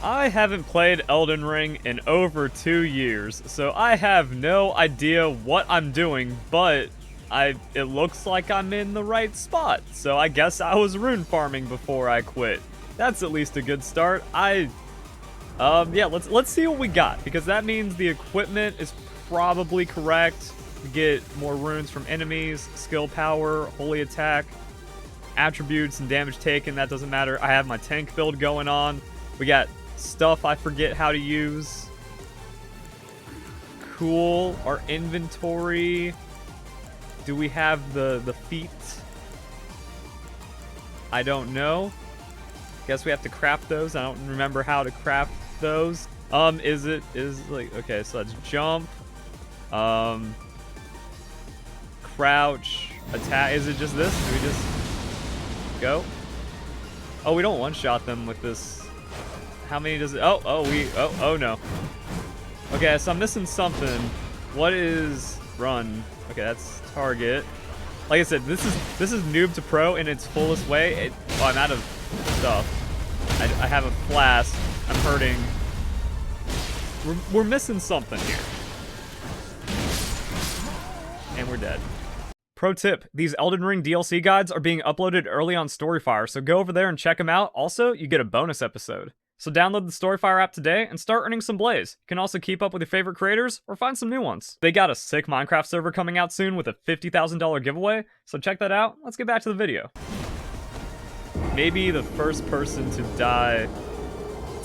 I haven't played Elden Ring in over 2 years, so I have no idea what I'm doing, but it looks like I'm in the right spot, so I guess I was rune farming before I quit. That's at least a good start. Yeah, let's see what we got, because that means the equipment is probably correct. We get more runes from enemies, skill power, holy attack, attributes, and damage taken. That doesn't matter. I have my tank build going on. We got stuff I forget how to use. Cool. Our inventory. Do we have the feet? I don't know. Guess we have to craft those. I don't remember how to craft those. Okay, so let's jump. Crouch, attack. Is it just this? Do we just go? Oh, we don't one-shot them with this. How many does it? Oh no. Okay, so I'm missing something. What is run? Okay, that's target. Like I said, this is noob to pro in its fullest way. Oh, I'm out of stuff. I have a flask. I'm hurting. We're missing something here. And we're dead. Pro tip, these Elden Ring DLC guides are being uploaded early on Storyfire, so go over there and check them out. Also, you get a bonus episode. So download the Storyfire app today and start earning some blaze. You can also keep up with your favorite creators or find some new ones. They got a sick Minecraft server coming out soon with a $50,000 giveaway, so check that out. Let's get back to the video. Maybe the first person to die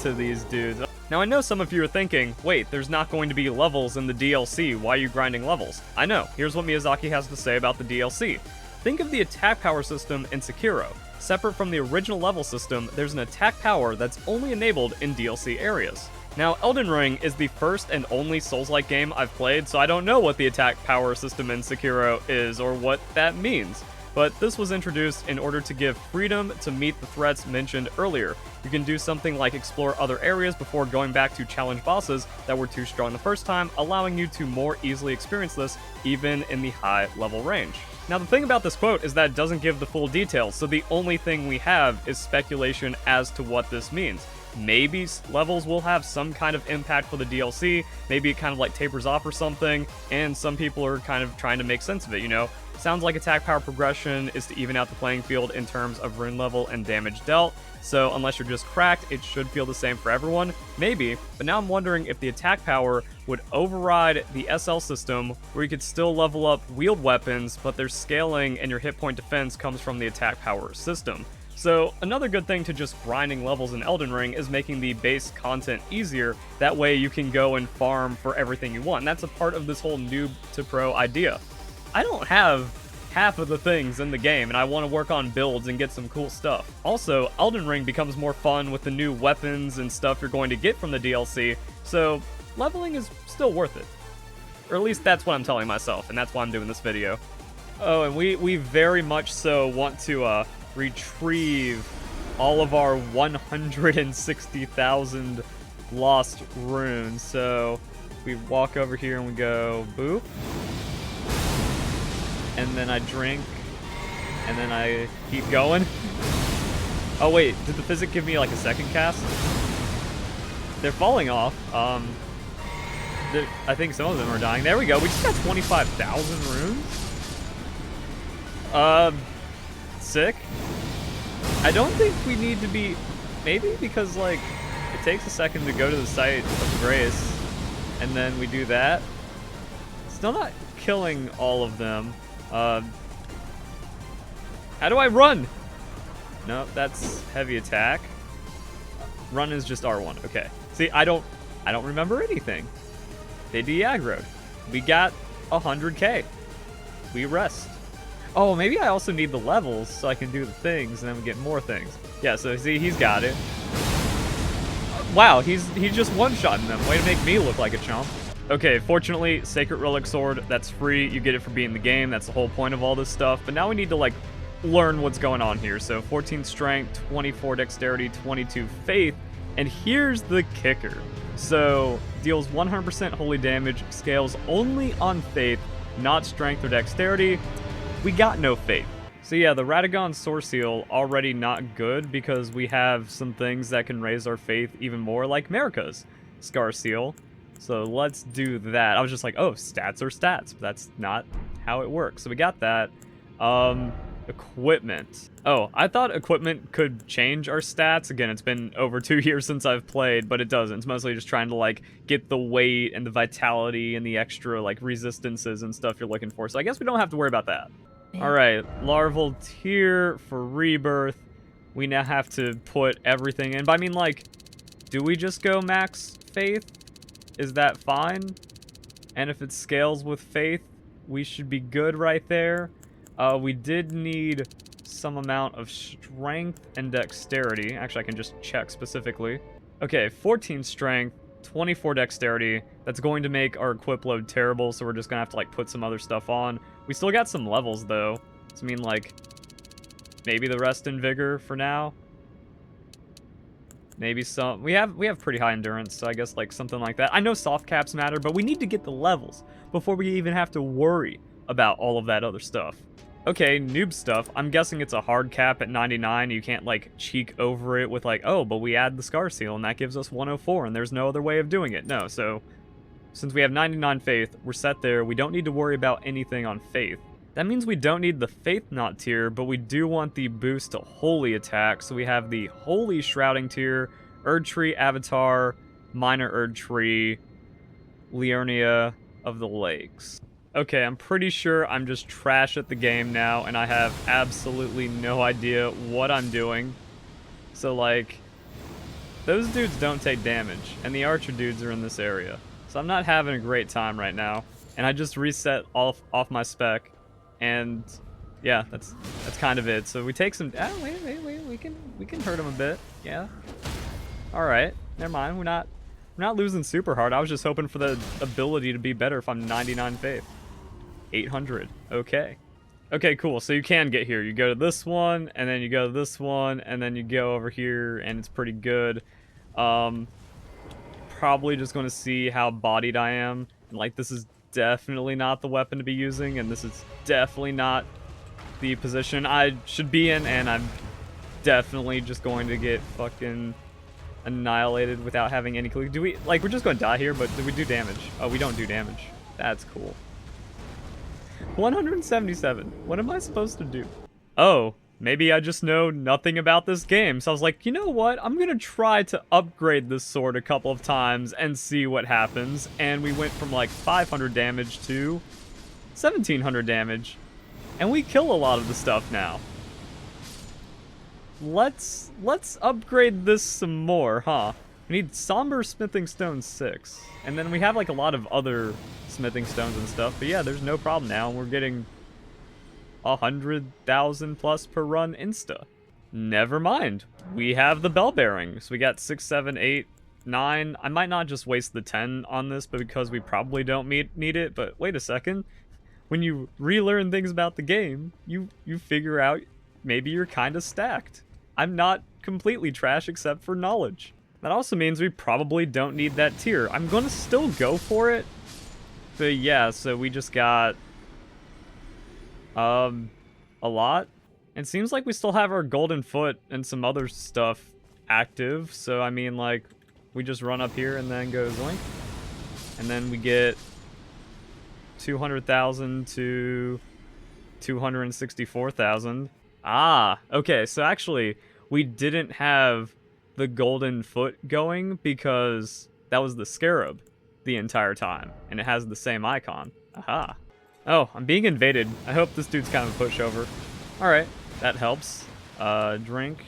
to these dudes. Now I know some of you are thinking, wait, there's not going to be levels in the DLC, why are you grinding levels? I know, here's what Miyazaki has to say about the DLC. Think of the attack power system in Sekiro. Separate from the original level system, there's an attack power that's only enabled in DLC areas. Now, Elden Ring is the first and only Souls-like game I've played, so I don't know what the attack power system in Sekiro is or what that means. But this was introduced in order to give freedom to meet the threats mentioned earlier. You can do something like explore other areas before going back to challenge bosses that were too strong the first time, allowing you to more easily experience this even in the high level range. Now the thing about this quote is that it doesn't give the full details, so the only thing we have is speculation as to what this means. Maybe levels will have some kind of impact for the DLC, maybe it kind of like tapers off or something, and some people are kind of trying to make sense of it, you know? Sounds like attack power progression is to even out the playing field in terms of rune level and damage dealt, so unless you're just cracked, it should feel the same for everyone. Maybe, but now I'm wondering if the attack power would override the SL system, where you could still level up wield weapons, but their scaling and your hit point defense comes from the attack power system. So another good thing to just grinding levels in Elden Ring is making the base content easier. That way you can go and farm for everything you want. And that's a part of this whole noob to pro idea. I don't have half of the things in the game, and I want to work on builds and get some cool stuff. Also, Elden Ring becomes more fun with the new weapons and stuff you're going to get from the DLC, so leveling is still worth it. Or at least that's what I'm telling myself, and that's why I'm doing this video. Oh, and we very much so want to retrieve all of our 160,000 lost runes. So we walk over here and we go boop. And then I drink, and then I keep going. Oh wait, did the physic give me like a second cast? They're falling off. I think some of them are dying. There we go, we just got 25,000 runes. Sick. I don't think we need to be, maybe because like, it takes a second to go to the site of grace, and then we do that. Still not killing all of them. How do I run? No, that's heavy attack. Run is just R1. Okay. See, I don't remember anything. They de-aggroed. We got 100k. We rest. Oh, maybe I also need the levels so I can do the things and then we get more things. Yeah, so see, he's got it. Wow, he's just one-shotting them. Way to make me look like a chump. Okay, fortunately, Sacred Relic Sword, that's free. You get it for beating the game. That's the whole point of all this stuff. But now we need to, like, learn what's going on here. So 14 Strength, 24 Dexterity, 22 Faith. And here's the kicker. So, deals 100% holy damage, scales only on Faith, not Strength or Dexterity. We got no Faith. So yeah, the Radagon Source Seal already not good because we have some things that can raise our faith even more, like Marika's Scar Seal. So let's do that. I was just like, oh, stats are stats, but that's not how it works. So we got that. Equipment. Oh, I thought equipment could change our stats. Again, it's been over 2 years since I've played, but it doesn't. It's mostly just trying to, like, get the weight and the vitality and the extra, like, resistances and stuff you're looking for. So I guess we don't have to worry about that. Alright, larval tier for rebirth. We now have to put everything in. But I mean, like, do we just go max faith? Is that fine? And if it scales with faith, we should be good right there. We did need some amount of strength and dexterity. Actually, I can just check specifically. Okay, 14 strength, 24 dexterity. That's going to make our equip load terrible, so we're just gonna have to, like, put some other stuff on. We still got some levels, though. So, I mean, like, maybe the rest in vigor for now. Maybe some... We have pretty high endurance, so I guess, like, something like that. I know soft caps matter, but we need to get the levels before we even have to worry about all of that other stuff. Okay, noob stuff. I'm guessing it's a hard cap at 99. You can't, like, cheek over it with, like, oh, but we add the Scar Seal, and that gives us 104, and there's no other way of doing it. No, so since we have 99 faith, we're set there. We don't need to worry about anything on faith. That means we don't need the Faith Knot tier, but we do want the boost to Holy Attack, so we have the Holy Shrouding tier, Erdtree Avatar, Minor Erdtree, Liurnia of the Lakes. Okay, I'm pretty sure I'm just trash at the game now, and I have absolutely no idea what I'm doing. So, like, those dudes don't take damage, and the archer dudes are in this area. So I'm not having a great time right now, and I just reset off my spec, and yeah, that's kind of it. So we take some... Oh, wait, we can hurt him a bit, yeah. All right, never mind, we're not losing super hard. I was just hoping for the ability to be better if I'm 99 faith. 800. Okay. Okay, cool. So you can get here. You go to this one, and then you go to this one, and then you go over here, and it's pretty good. Probably just going to see how bodied I am. And, like, this is definitely not the weapon to be using, and this is definitely not the position I should be in, and I'm definitely just going to get fucking annihilated without having any clue. Do we, like, we're just going to die here, but do we do damage? Oh, we don't do damage. That's cool. 177. What am I supposed to do? Oh, maybe I just know nothing about this game. So I was like, you know what? I'm going to try to upgrade this sword a couple of times and see what happens. And we went from like 500 damage to 1700 damage. And we kill a lot of the stuff now. Let's upgrade this some more, huh? We need Somber Smithing Stone 6. And then we have like a lot of other smithing stones and stuff. But yeah, there's no problem now. We're getting 100,000 plus per run insta. Never mind. We have the bell bearings. We got 6, 7, 8, 9. I might not just waste the 10 on this, but because we probably don't need it. But wait a second. When you relearn things about the game, you figure out maybe you're kind of stacked. I'm not completely trash except for knowledge. That also means we probably don't need that tier. I'm going to still go for it. But yeah, so we just got a lot. It seems like we still have our golden foot and some other stuff active. So I mean, like, we just run up here and then go zoink. And then we get 200,000 to 264,000. Ah, okay, so actually we didn't have the golden foot going because that was the scarab the entire time, and it has the same icon. Aha. Oh, I'm being invaded. I hope this dude's kind of a pushover. Alright, that helps. Drink.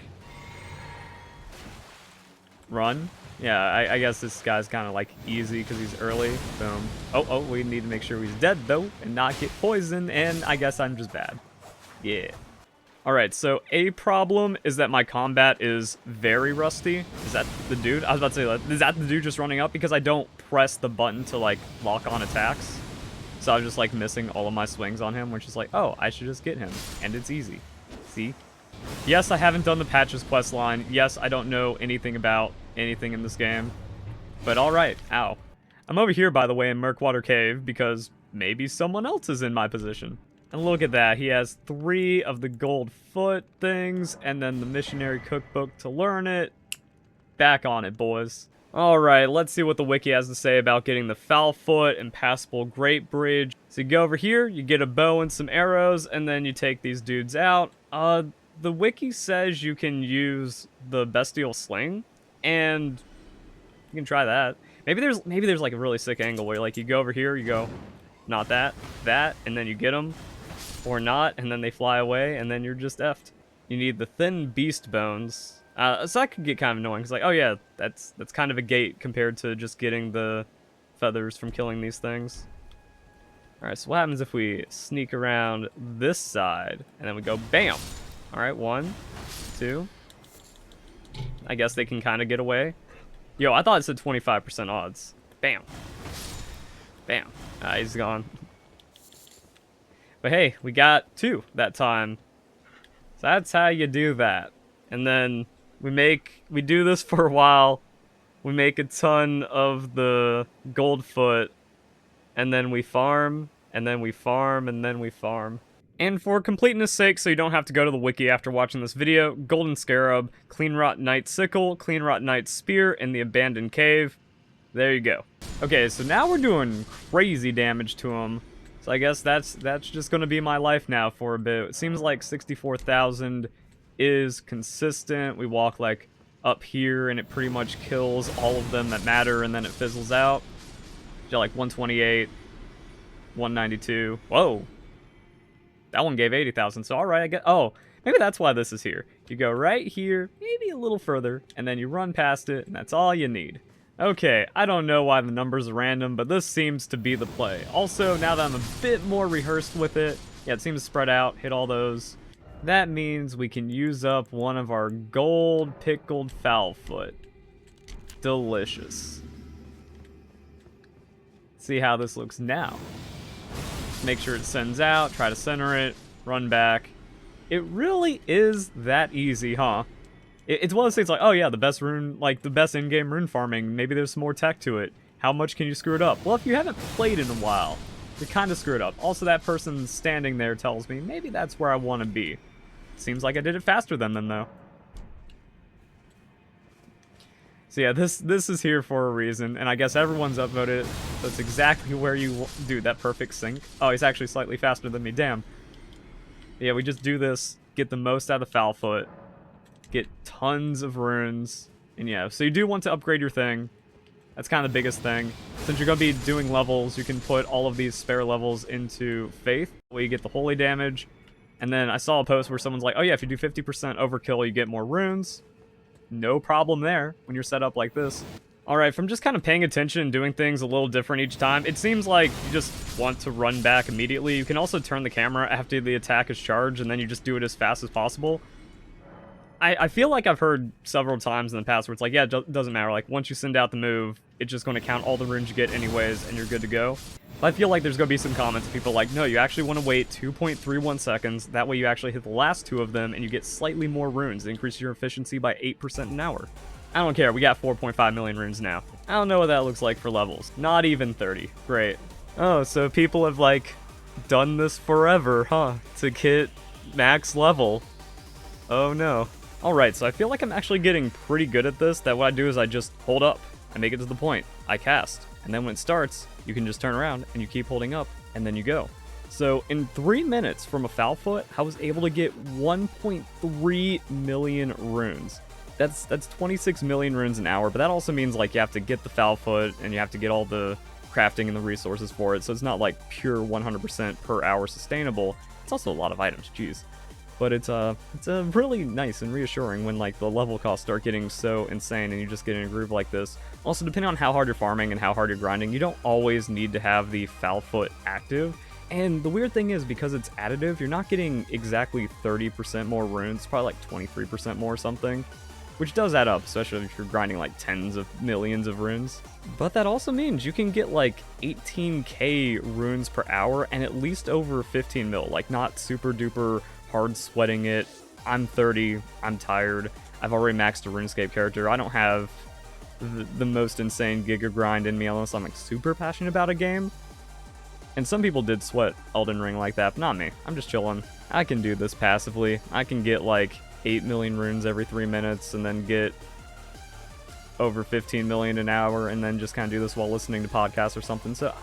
Run. Yeah, I guess this guy's kind of like easy because he's early. Boom. Oh, we need to make sure he's dead though and not get poisoned, and I guess I'm just bad. Yeah. Alright, so a problem is that my combat is very rusty. Is that the dude? I was about to say, is that the dude just running up? Because I don't press the button to, like, lock on attacks. So I was just, like, missing all of my swings on him, which is like, oh, I should just get him. And it's easy. See? Yes, I haven't done the Patches quest line. Yes, I don't know anything about anything in this game. But alright. Ow. I'm over here, by the way, in Murkwater Cave, because maybe someone else is in my position. And look at that, he has 3 of the gold foot things, and then the missionary cookbook to learn it. Back on it, boys. Alright, let's see what the wiki has to say about getting the foul foot impassable great bridge. So you go over here, you get a bow and some arrows, and then you take these dudes out. The wiki says you can use the bestial sling, and you can try that. Maybe there's like a really sick angle where like you go over here, you go, not that, and then you get them, or not, and then they fly away, and then you're just effed. You need the thin beast bones. So that could get kind of annoying, because like, oh yeah, that's kind of a gate compared to just getting the feathers from killing these things. Alright, so what happens if we sneak around this side, and then we go bam! Alright, 1, 2. I guess they can kind of get away. Yo, I thought it said 25% odds. Bam. Bam. He's gone. But hey, we got 2 that time. So that's how you do that. And then we do this for a while. We make a ton of the gold foot, and then we farm, and then we farm, and then we farm. And for completeness sake, so you don't have to go to the wiki after watching this video, Golden Scarab, Clean Rot Knight Sickle, Clean Rot Knight Spear, and the Abandoned Cave. There you go. Okay, so now we're doing crazy damage to him. So I guess that's just gonna be my life now for a bit. It seems like 64,000 is consistent. We walk like up here and it pretty much kills all of them that matter, and then it fizzles out. Got like 128, 192. Whoa. That one gave 80,000, so alright, I get, oh, maybe that's why this is here. You go right here, maybe a little further, and then you run past it, and that's all you need. Okay, I don't know why the numbers are random, but this seems to be the play. Also, now that I'm a bit more rehearsed with it, yeah, it seems to spread out, hit all those. That means we can use up one of our gold pickled foul foot. Delicious. See how this looks now. Make sure it sends out, try to center it, run back. It really is that easy, huh? It's one of those things like, oh yeah, the best rune, like the best in-game rune farming, maybe there's some more tech to it. How much can you screw it up? Well, if you haven't played in a while, you kind of screw it up. Also, that person standing there tells me maybe that's where I want to be. Seems like I did it faster than them, though. So yeah, this is here for a reason, and I guess everyone's upvoted. That's exactly where you do that perfect sync. Oh, he's actually slightly faster than me, damn. Yeah, we just do this, get the most out of Foulfoot, get tons of runes, and yeah, so you do want to upgrade your thing. That's kind of the biggest thing. Since you're going to be doing levels, you can put all of these spare levels into Faith, where you get the holy damage. And then I saw a post where someone's like, oh yeah, if you do 50% overkill, you get more runes. No problem there when you're set up like this. Alright, from just kind of paying attention and doing things a little different each time, it seems like you just want to run back immediately. You can also turn the camera after the attack is charged, and then you just do it as fast as possible. I feel like I've heard several times in the past where it's like, yeah, it doesn't matter. Like, once you send out the move, it's just going to count all the runes you get anyways, and you're good to go. But I feel like there's going to be some comments of people like, no, you actually want to wait 2.31 seconds. That way you actually hit the last 2 of them, and you get slightly more runes. It increases your efficiency by 8% an hour. I don't care. We got 4.5 million runes now. I don't know what that looks like for levels. Not even 30. Great. Oh, so people have, like, done this forever, huh? To hit max level. Oh, no. Alright, so I feel like I'm actually getting pretty good at this, that what I do is I just hold up, I make it to the point, I cast, and then when it starts, you can just turn around, and you keep holding up, and then you go. So, in 3 minutes from a Foulfoot, I was able to get 1.3 million runes. That's 26 million runes an hour, but that also means, like, you have to get the Foulfoot, and you have to get all the crafting and the resources for it, so it's not, like, pure 100% per hour sustainable. It's also a lot of items, jeez. But it's really nice and reassuring when, like, the level costs start getting so insane and you just get in a groove like this. Also, depending on how hard you're farming and how hard you're grinding, you don't always need to have the Foulfoot active. And the weird thing is, because it's additive, you're not getting exactly 30% more runes, it's probably like 23% more or something. Which does add up, especially if you're grinding like tens of millions of runes. But that also means you can get like 18k runes per hour and at least over 15 mil, like not super duper hard sweating it. I'm 30, I'm tired, I've already maxed a RuneScape character. I don't have the most insane Giga grind in me unless I'm like super passionate about a game. And some people did sweat Elden Ring like that, but not me. I'm just chilling. I can do this passively. I can get like 8 million runes every 3 minutes and then get over 15 million an hour and then just kind of do this while listening to podcasts or something. So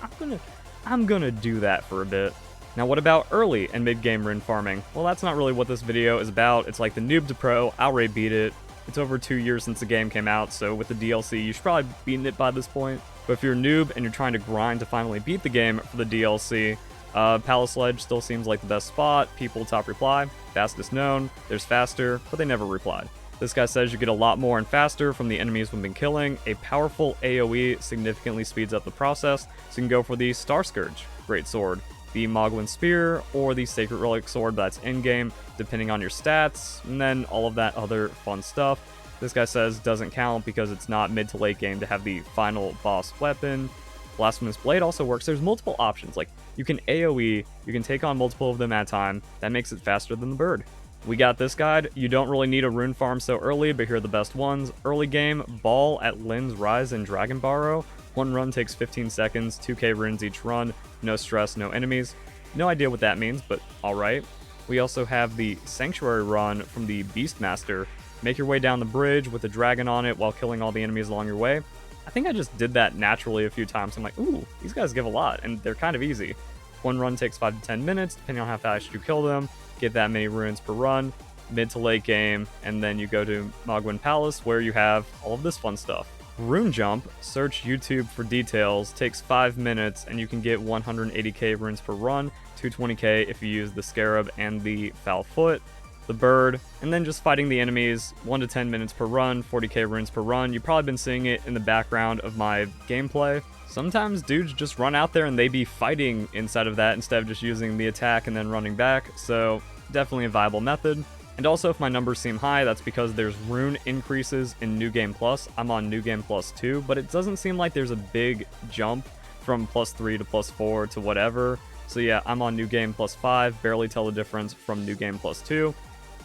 I'm gonna do that for a bit. Now what about early and mid-game rune farming? Well, that's not really what this video is about. It's like the noob to pro, I'll already beat it. It's over 2 years since the game came out, so with the DLC, you should probably be beaten it by this point. But if you're a noob and you're trying to grind to finally beat the game for the DLC, Palace Ledge still seems like the best spot. People top reply, fastest known, there's faster, but they never replied. This guy says you get a lot more and faster from the enemies we've been killing. A powerful AoE significantly speeds up the process, so you can go for the Star Scourge, great sword, the Mogwin Spear, or the Sacred Relic Sword that's in-game, depending on your stats, and then all of that other fun stuff. This guy says doesn't count because it's not mid to late game to have the final boss weapon. Blasphemous Blade also works. There's multiple options, like you can AoE, you can take on multiple of them at a time, that makes it faster than the bird. We got this guide. You don't really need a rune farm so early, but here are the best ones. Early game, Ball at Lynn's Rise and Dragon Barrow. One run takes 15 seconds, 2k runes each run, no stress, no enemies. No idea what that means, but alright. We also have the Sanctuary run from the Beastmaster. Make your way down the bridge with a dragon on it while killing all the enemies along your way. I think I just did that naturally a few times. I'm like, ooh, these guys give a lot, and they're kind of easy. One run takes 5 to 10 minutes, depending on how fast you kill them. Get that many runes per run, mid to late game, and then you go to Mogwin Palace where you have all of this fun stuff. Rune Jump, search YouTube for details, takes 5 minutes, and you can get 180k runes per run, 220k if you use the Scarab and the Foul Foot, the Bird, and then just fighting the enemies, 1 to 10 minutes per run, 40k runes per run. You've probably been seeing it in the background of my gameplay. Sometimes dudes just run out there and they be fighting inside of that instead of just using the attack and then running back, so definitely a viable method. And also, if my numbers seem high, that's because there's rune increases in New Game Plus. I'm on New Game Plus 2, but it doesn't seem like there's a big jump from +3 to +4 to whatever. So yeah, I'm on New Game Plus 5, barely tell the difference from New Game Plus 2.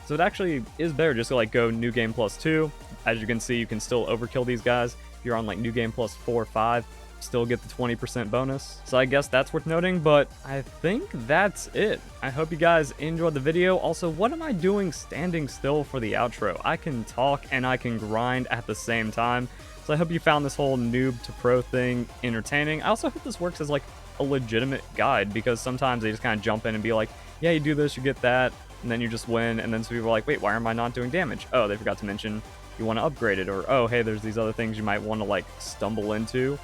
So it actually is better just to like go New Game Plus 2. As you can see, you can still overkill these guys. If you're on like New Game Plus 4 or 5, still get the 20% bonus. So I guess that's worth noting, but I think that's it. I hope you guys enjoyed the video. Also, what am I doing standing still for the outro? I can talk and I can grind at the same time. So I hope you found this whole noob to pro thing entertaining. I also hope this works as like a legitimate guide, because sometimes they just kind of jump in and be like, yeah, you do this, you get that, and then you just win, and then some people are like, wait, why am I not doing damage? Oh, they forgot to mention you want to upgrade it, or oh, hey, there's these other things you might want to like stumble into.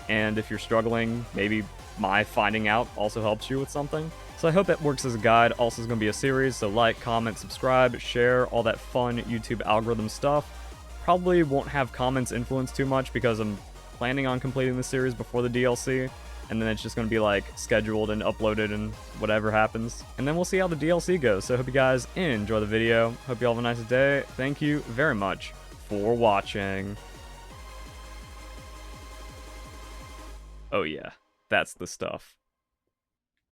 And if you're struggling, maybe my finding out also helps you with something. So I hope that works as a guide. Also, it's going to be a series, so like, comment, subscribe, share, all that fun YouTube algorithm stuff. Probably won't have comments influence too much because I'm planning on completing the series before the DLC. And then it's just going to be like scheduled and uploaded and whatever happens. And then we'll see how the DLC goes. So I hope you guys enjoy the video. Hope you all have a nice day. Thank you very much for watching. Oh yeah, that's the stuff.